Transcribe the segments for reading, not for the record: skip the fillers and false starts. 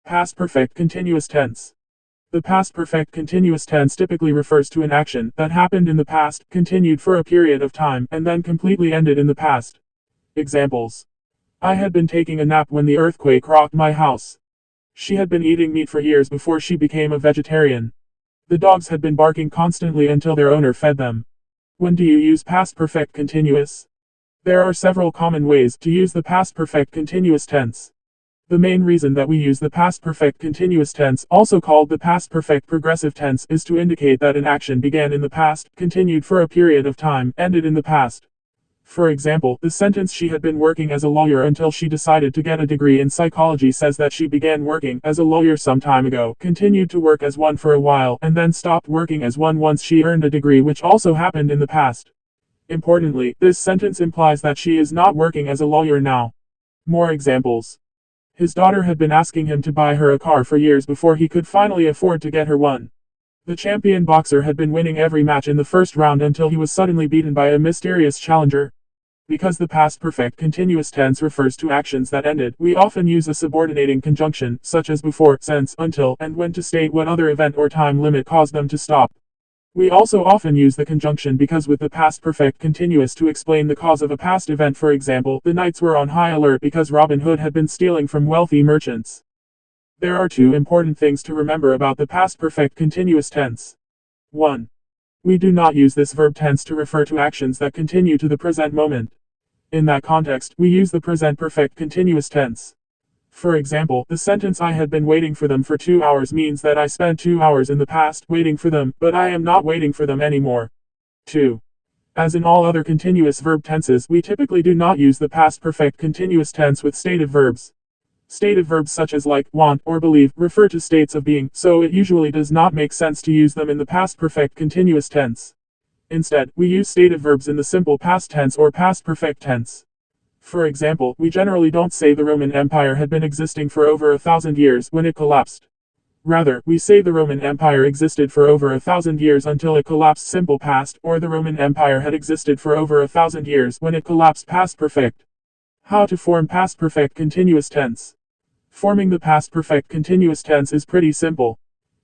Past perfect continuous tense. The past perfect continuous tense typically refers to an action that happened in the past, continued for a period of time, and then completely ended in the past. Examples. I had been taking a nap when the earthquake rocked my house. She had been eating meat for years before she became a vegetarian. The dogs had been barking constantly until their owner fed them. When do you use past perfect continuous? There are several common ways to use the past perfect continuous tense. The main reason that we use the past perfect continuous tense, also called the past perfect progressive tense, is to indicate that an action began in the past, continued for a period of time, ended in the past. For example, the sentence "she had been working as a lawyer until she decided to get a degree in psychology" says that she began working as a lawyer some time ago, continued to work as one for a while, and then stopped working as one once she earned a degree, which also happened in the past. Importantly, this sentence implies that she is not working as a lawyer now. More examples. His daughter had been asking him to buy her a car for years before he could finally afford to get her one. The champion boxer had been winning every match in the first round until he was suddenly beaten by a mysterious challenger. Because the past perfect continuous tense refers to actions that ended, we often use a subordinating conjunction, such as before, since, until, and when to state what other event or time limit caused them to stop. We also often use the conjunction because with the past perfect continuous to explain the cause of a past event. For example, the knights were on high alert because Robin Hood had been stealing from wealthy merchants. There are two important things to remember about the past perfect continuous tense. 1. We do not use this verb tense to refer to actions that continue to the present moment. In that context, we use the present perfect continuous tense. For example, the sentence "I had been waiting for them for 2 hours" means that I spent 2 hours in the past waiting for them, but I am not waiting for them anymore. 2. As in all other continuous verb tenses, we typically do not use the past perfect continuous tense with stative verbs. Stative verbs such as like, want, or believe refer to states of being, so it usually does not make sense to use them in the past perfect continuous tense. Instead, we use stative verbs in the simple past tense or past perfect tense. For example, we generally don't say the Roman Empire had been existing for over 1,000 years when it collapsed. Rather, we say the Roman Empire existed for over 1,000 years until it collapsed, simple past, or the Roman Empire had existed for over 1,000 years when it collapsed, past perfect. How to form past perfect continuous tense. Forming the past perfect continuous tense is pretty simple.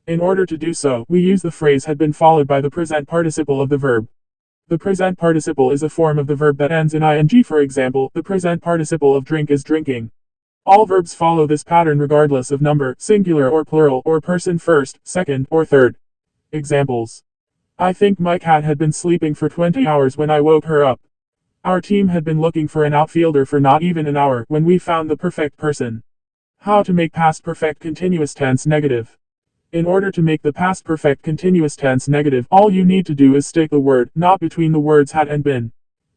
In order to do so, we use the phrase "had been" followed by the present participle of the verb. The present participle is a form of the verb that ends in ing. For example, the present participle of drink is drinking. All verbs follow this pattern regardless of number, singular or plural, or person, first, second, or third. Examples. I think my cat had been sleeping for 20 hours when I woke her up. Our team had been looking for an outfielder for not even an hour when we found the perfect person. How to make past perfect continuous tense negative. In order to make the past perfect continuous tense negative, all you need to do is stick the word "not" between the words "had" and "been."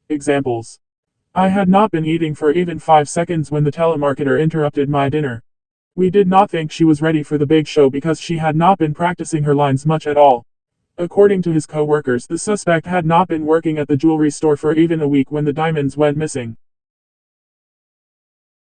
Examples. I had not been eating for even 5 seconds when the telemarketer interrupted my dinner. We did not think she was ready for the big show because she had not been practicing her lines much at all. According to his co-workers, the suspect had not been working at the jewelry store for even a week when the diamonds went missing.